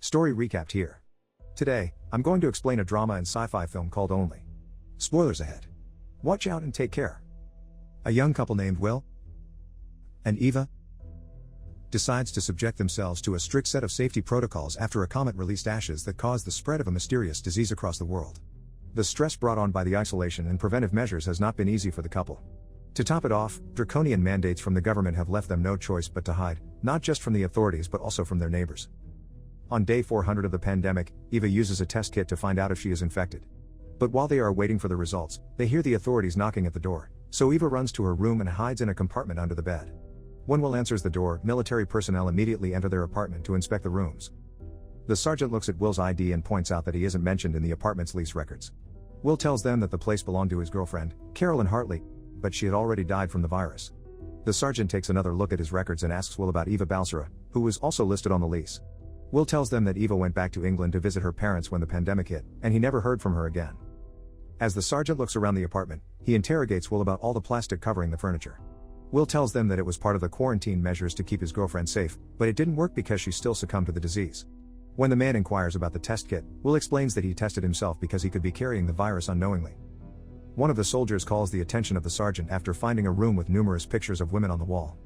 Story recapped here. Today, I'm going to explain a drama and sci-fi film called Only. Spoilers ahead. Watch out and take care. A young couple named Will and Eva decides to subject themselves to a strict set of safety protocols after a comet released ashes that caused the spread of a mysterious disease across the world. The stress brought on by the isolation and preventive measures has not been easy for the couple. To top it off, draconian mandates from the government have left them no choice but to hide, not just from the authorities but also from their neighbors. On day 400 of the pandemic, Eva uses a test kit to find out if she is infected. But while they are waiting for the results, they hear the authorities knocking at the door, so Eva runs to her room and hides in a compartment under the bed. When Will answers the door, military personnel immediately enter their apartment to inspect the rooms. The sergeant looks at Will's ID and points out that he isn't mentioned in the apartment's lease records. Will tells them that the place belonged to his girlfriend, Carolyn Hartley, but she had already died from the virus. The sergeant takes another look at his records and asks Will about Eva Balsara, who was also listed on the lease. Will tells them that Eva went back to England to visit her parents when the pandemic hit, and he never heard from her again. As the sergeant looks around the apartment, he interrogates Will about all the plastic covering the furniture. Will tells them that it was part of the quarantine measures to keep his girlfriend safe, but it didn't work because she still succumbed to the disease. When the man inquires about the test kit, Will explains that he tested himself because he could be carrying the virus unknowingly. One of the soldiers calls the attention of the sergeant after finding a room with numerous pictures of women on the wall.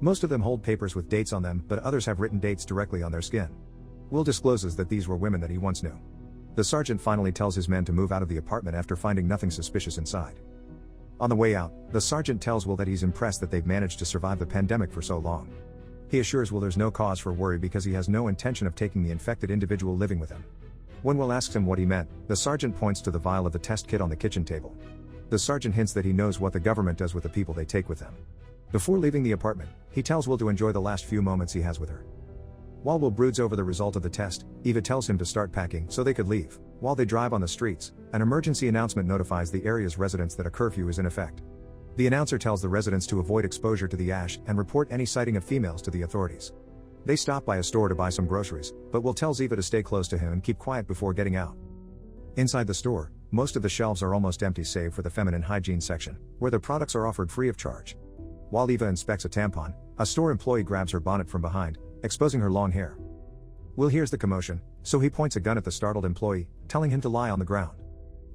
Most of them hold papers with dates on them, but others have written dates directly on their skin. Will discloses that these were women that he once knew. The sergeant finally tells his men to move out of the apartment after finding nothing suspicious inside. On the way out, the sergeant tells Will that he's impressed that they've managed to survive the pandemic for so long. He assures Will there's no cause for worry because he has no intention of taking the infected individual living with him. When Will asks him what he meant, the sergeant points to the vial of the test kit on the kitchen table. The sergeant hints that he knows what the government does with the people they take with them. Before leaving the apartment, he tells Will to enjoy the last few moments he has with her. While Will broods over the result of the test, Eva tells him to start packing so they could leave. While they drive on the streets, an emergency announcement notifies the area's residents that a curfew is in effect. The announcer tells the residents to avoid exposure to the ash and report any sighting of females to the authorities. They stop by a store to buy some groceries, but Will tells Eva to stay close to him and keep quiet before getting out. Inside the store, most of the shelves are almost empty save for the feminine hygiene section, where the products are offered free of charge. While Eva inspects a tampon, a store employee grabs her bonnet from behind, exposing her long hair. Will hears the commotion, so he points a gun at the startled employee, telling him to lie on the ground.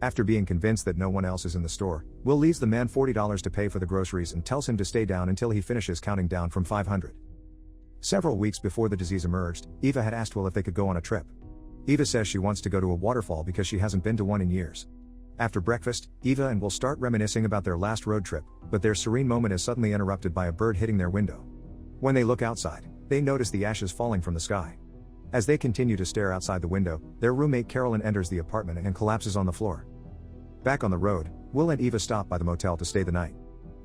After being convinced that no one else is in the store, Will leaves the man $40 to pay for the groceries and tells him to stay down until he finishes counting down from 500. Several weeks before the disease emerged, Eva had asked Will if they could go on a trip. Eva says she wants to go to a waterfall because she hasn't been to one in years. After breakfast, Eva and Will start reminiscing about their last road trip, but their serene moment is suddenly interrupted by a bird hitting their window. When they look outside, they notice the ashes falling from the sky. As they continue to stare outside the window, their roommate Carolyn enters the apartment and collapses on the floor. Back on the road, Will and Eva stop by the motel to stay the night.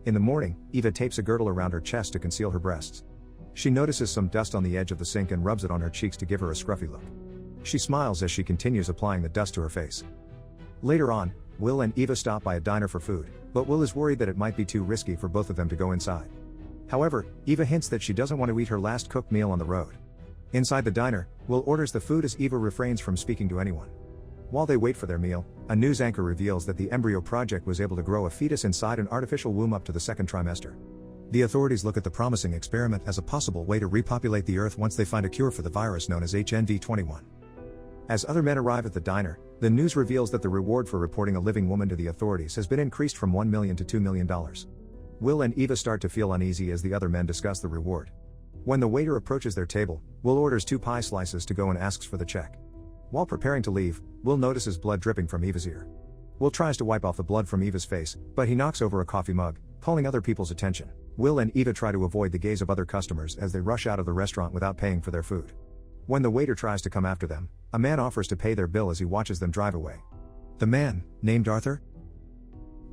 In the morning, Eva tapes a girdle around her chest to conceal her breasts. She notices some dust on the edge of the sink and rubs it on her cheeks to give her a scruffy look. She smiles as she continues applying the dust to her face. Later on, Will and Eva stop by a diner for food, but Will is worried that it might be too risky for both of them to go inside. However, Eva hints that she doesn't want to eat her last cooked meal on the road. Inside the diner, Will orders the food as Eva refrains from speaking to anyone. While they wait for their meal, a news anchor reveals that the embryo project was able to grow a fetus inside an artificial womb up to the second trimester. The authorities look at the promising experiment as a possible way to repopulate the Earth once they find a cure for the virus known as HNV-21. As other men arrive at the diner, the news reveals that the reward for reporting a living woman to the authorities has been increased from $1 million to $2 million. Will and Eva start to feel uneasy as the other men discuss the reward. When the waiter approaches their table, Will orders 2 pie slices to go and asks for the check. While preparing to leave, Will notices blood dripping from Eva's ear. Will tries to wipe off the blood from Eva's face, but he knocks over a coffee mug, calling other people's attention. Will and Eva try to avoid the gaze of other customers as they rush out of the restaurant without paying for their food. When the waiter tries to come after them, a man offers to pay their bill as he watches them drive away. The man, named Arthur,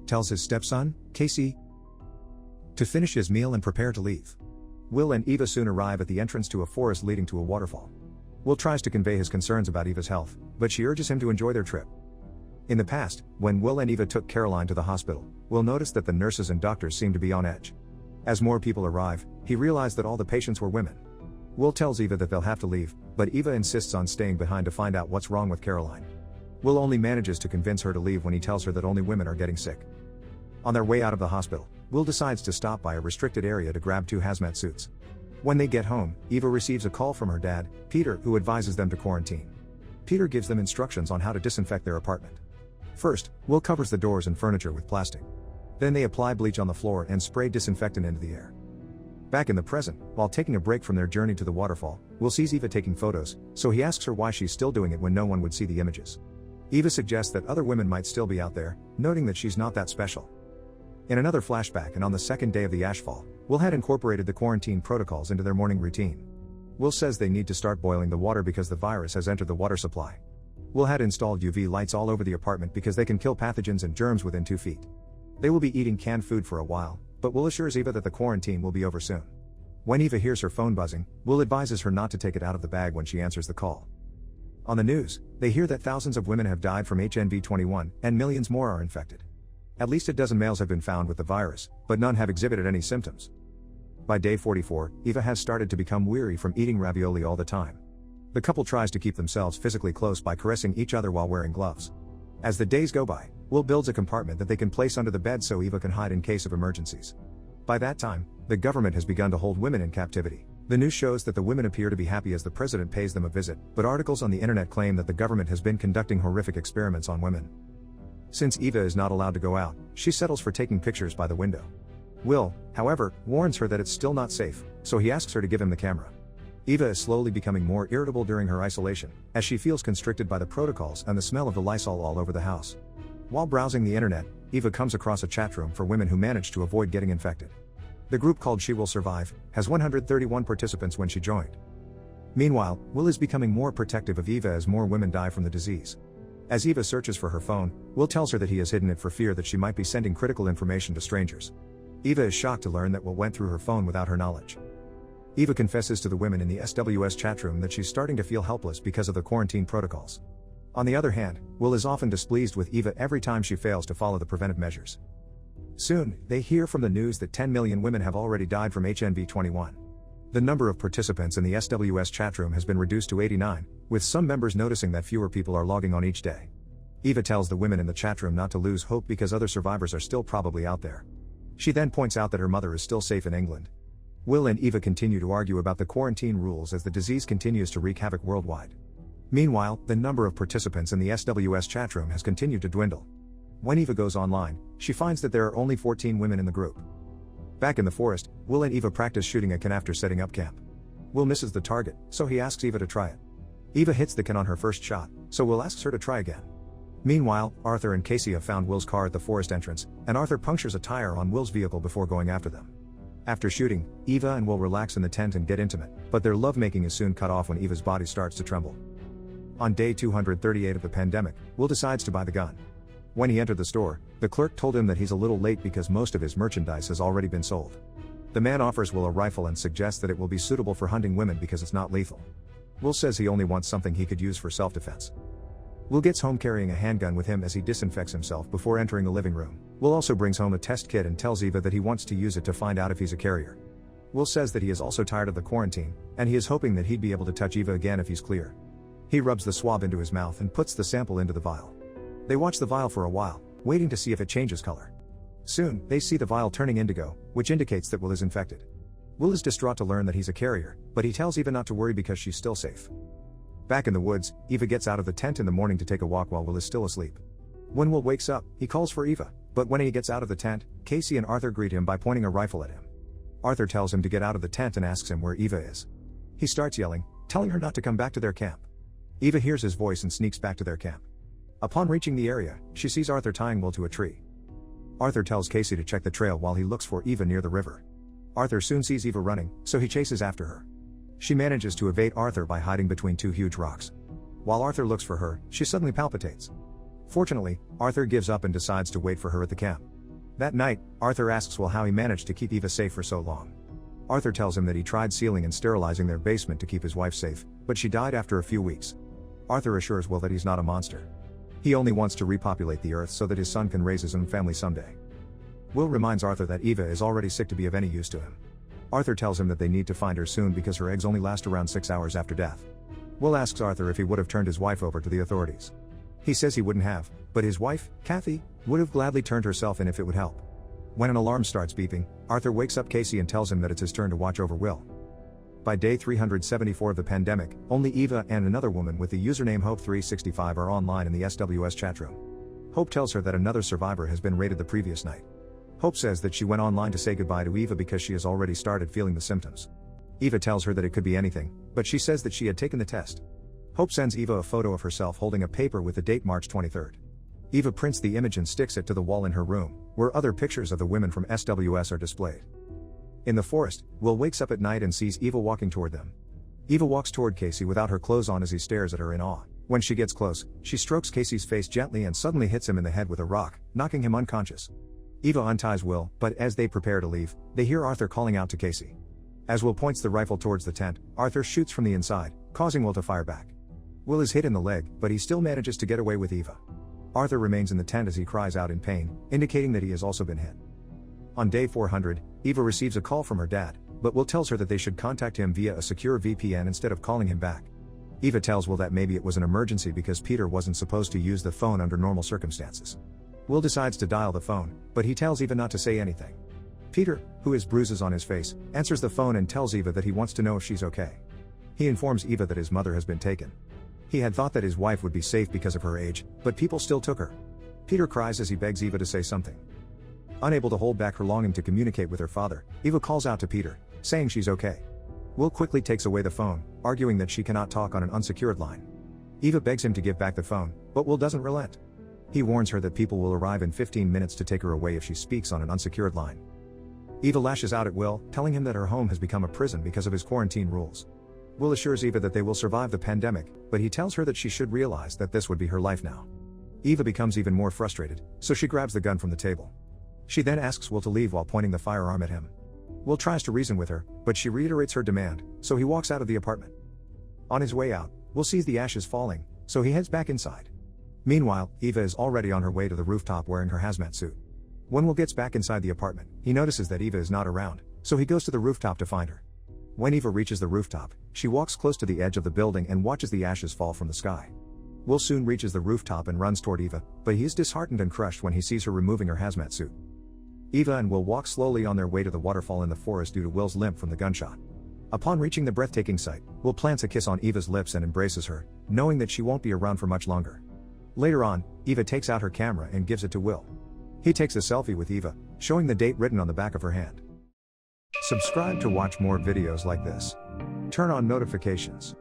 tells his stepson, Casey, to finish his meal and prepare to leave. Will and Eva soon arrive at the entrance to a forest leading to a waterfall. Will tries to convey his concerns about Eva's health, but she urges him to enjoy their trip. In the past, when Will and Eva took Caroline to the hospital, Will noticed that the nurses and doctors seemed to be on edge. As more people arrive, he realized that all the patients were women. Will tells Eva that they'll have to leave, but Eva insists on staying behind to find out what's wrong with Caroline. Will only manages to convince her to leave when he tells her that only women are getting sick. On their way out of the hospital, Will decides to stop by a restricted area to grab 2 hazmat suits. When they get home, Eva receives a call from her dad, Peter, who advises them to quarantine. Peter gives them instructions on how to disinfect their apartment. First, Will covers the doors and furniture with plastic. Then they apply bleach on the floor and spray disinfectant into the air. Back in the present, while taking a break from their journey to the waterfall, Will sees Eva taking photos, so he asks her why she's still doing it when no one would see the images. Eva suggests that other women might still be out there, noting that she's not that special. In another flashback, and on the second day of the ashfall, Will had incorporated the quarantine protocols into their morning routine. Will says they need to start boiling the water because the virus has entered the water supply. Will had installed UV lights all over the apartment because they can kill pathogens and germs within 2 feet. They will be eating canned food for a while, but Will assures Eva that the quarantine will be over soon. When Eva hears her phone buzzing, Will advises her not to take it out of the bag when she answers the call. On the news, they hear that thousands of women have died from HNV-21, and millions more are infected. At least a dozen males have been found with the virus, but none have exhibited any symptoms. By day 44, Eva has started to become weary from eating ravioli all the time. The couple tries to keep themselves physically close by caressing each other while wearing gloves. As the days go by, Will builds a compartment that they can place under the bed so Eva can hide in case of emergencies. By that time, the government has begun to hold women in captivity. The news shows that the women appear to be happy as the president pays them a visit, but articles on the internet claim that the government has been conducting horrific experiments on women. Since Eva is not allowed to go out, she settles for taking pictures by the window. Will, however, warns her that it's still not safe, so he asks her to give him the camera. Eva is slowly becoming more irritable during her isolation, as she feels constricted by the protocols and the smell of the Lysol all over the house. While browsing the internet, Eva comes across a chat room for women who manage to avoid getting infected. The group called She Will Survive has 131 participants when she joined. Meanwhile, Will is becoming more protective of Eva as more women die from the disease. As Eva searches for her phone, Will tells her that he has hidden it for fear that she might be sending critical information to strangers. Eva is shocked to learn that Will went through her phone without her knowledge. Eva confesses to the women in the SWS chat room that she's starting to feel helpless because of the quarantine protocols. On the other hand, Will is often displeased with Eva every time she fails to follow the preventive measures. Soon, they hear from the news that 10 million women have already died from HNV-21. The number of participants in the SWS chat room has been reduced to 89, with some members noticing that fewer people are logging on each day. Eva tells the women in the chat room not to lose hope because other survivors are still probably out there. She then points out that her mother is still safe in England. Will and Eva continue to argue about the quarantine rules as the disease continues to wreak havoc worldwide. Meanwhile, the number of participants in the SWS chat room has continued to dwindle. When Eva goes online, she finds that there are only 14 women in the group. Back in the forest, Will and Eva practice shooting a can after setting up camp. Will misses the target, so he asks Eva to try it. Eva hits the can on her first shot, so Will asks her to try again. Meanwhile, Arthur and Casey have found Will's car at the forest entrance, and Arthur punctures a tire on Will's vehicle before going after them. After shooting, Eva and Will relax in the tent and get intimate, but their lovemaking is soon cut off when Eva's body starts to tremble. On day 238 of the pandemic, Will decides to buy the gun. When he entered the store, the clerk told him that he's a little late because most of his merchandise has already been sold. The man offers Will a rifle and suggests that it will be suitable for hunting women because it's not lethal. Will says he only wants something he could use for self-defense. Will gets home carrying a handgun with him as he disinfects himself before entering the living room. Will also brings home a test kit and tells Eva that he wants to use it to find out if he's a carrier. Will says that he is also tired of the quarantine, and he is hoping that he'd be able to touch Eva again if he's clear. He rubs the swab into his mouth and puts the sample into the vial. They watch the vial for a while, waiting to see if it changes color. Soon, they see the vial turning indigo, which indicates that Will is infected. Will is distraught to learn that he's a carrier, but he tells Eva not to worry because she's still safe. Back in the woods, Eva gets out of the tent in the morning to take a walk while Will is still asleep. When Will wakes up, he calls for Eva, but when he gets out of the tent, Casey and Arthur greet him by pointing a rifle at him. Arthur tells him to get out of the tent and asks him where Eva is. He starts yelling, telling her not to come back to their camp. Eva hears his voice and sneaks back to their camp. Upon reaching the area, she sees Arthur tying Will to a tree. Arthur tells Casey to check the trail while he looks for Eva near the river. Arthur soon sees Eva running, so he chases after her. She manages to evade Arthur by hiding between two huge rocks. While Arthur looks for her, she suddenly palpitates. Fortunately, Arthur gives up and decides to wait for her at the camp. That night, Arthur asks Will how he managed to keep Eva safe for so long. Arthur tells him that he tried sealing and sterilizing their basement to keep his wife safe, but she died after a few weeks. Arthur assures Will that he's not a monster. He only wants to repopulate the earth so that his son can raise his own family someday. Will reminds Arthur that Eva is already sick to be of any use to him. Arthur tells him that they need to find her soon because her eggs only last around 6 hours after death. Will asks Arthur if he would have turned his wife over to the authorities. He says he wouldn't have, but his wife, Kathy, would have gladly turned herself in if it would help. When an alarm starts beeping, Arthur wakes up Casey and tells him that it's his turn to watch over Will. By day 374 of the pandemic, only Eva and another woman with the username Hope365 are online in the SWS chatroom. Hope tells her that another survivor has been raided the previous night. Hope says that she went online to say goodbye to Eva because she has already started feeling the symptoms. Eva tells her that it could be anything, but she says that she had taken the test. Hope sends Eva a photo of herself holding a paper with the date March 23rd. Eva prints the image and sticks it to the wall in her room, where other pictures of the women from SWS are displayed. In the forest, Will wakes up at night and sees Eva walking toward them. Eva walks toward Casey without her clothes on as he stares at her in awe. When she gets close, she strokes Casey's face gently and suddenly hits him in the head with a rock, knocking him unconscious. Eva unties Will, but as they prepare to leave, they hear Arthur calling out to Casey. As Will points the rifle towards the tent, Arthur shoots from the inside, causing Will to fire back. Will is hit in the leg, but he still manages to get away with Eva. Arthur remains in the tent as he cries out in pain, indicating that he has also been hit. On day 400, Eva receives a call from her dad, but Will tells her that they should contact him via a secure VPN instead of calling him back. Eva tells Will that maybe it was an emergency because Peter wasn't supposed to use the phone under normal circumstances. Will decides to dial the phone, but he tells Eva not to say anything. Peter, who has bruises on his face, answers the phone and tells Eva that he wants to know if she's okay. He informs Eva that his mother has been taken. He had thought that his wife would be safe because of her age, but people still took her. Peter cries as he begs Eva to say something. Unable to hold back her longing to communicate with her father, Eva calls out to Peter, saying she's okay. Will quickly takes away the phone, arguing that she cannot talk on an unsecured line. Eva begs him to give back the phone, but Will doesn't relent. He warns her that people will arrive in 15 minutes to take her away if she speaks on an unsecured line. Eva lashes out at Will, telling him that her home has become a prison because of his quarantine rules. Will assures Eva that they will survive the pandemic, but he tells her that she should realize that this would be her life now. Eva becomes even more frustrated, so she grabs the gun from the table. She then asks Will to leave while pointing the firearm at him. Will tries to reason with her, but she reiterates her demand, so he walks out of the apartment. On his way out, Will sees the ashes falling, so he heads back inside. Meanwhile, Eva is already on her way to the rooftop wearing her hazmat suit. When Will gets back inside the apartment, he notices that Eva is not around, so he goes to the rooftop to find her. When Eva reaches the rooftop, she walks close to the edge of the building and watches the ashes fall from the sky. Will soon reaches the rooftop and runs toward Eva, but he is disheartened and crushed when he sees her removing her hazmat suit. Eva and Will walk slowly on their way to the waterfall in the forest due to Will's limp from the gunshot. Upon reaching the breathtaking sight, Will plants a kiss on Eva's lips and embraces her, knowing that she won't be around for much longer. Later on, Eva takes out her camera and gives it to Will. He takes a selfie with Eva, showing the date written on the back of her hand. Subscribe to watch more videos like this. Turn on notifications.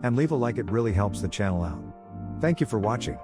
And leave a like, it really helps the channel out. Thank you for watching.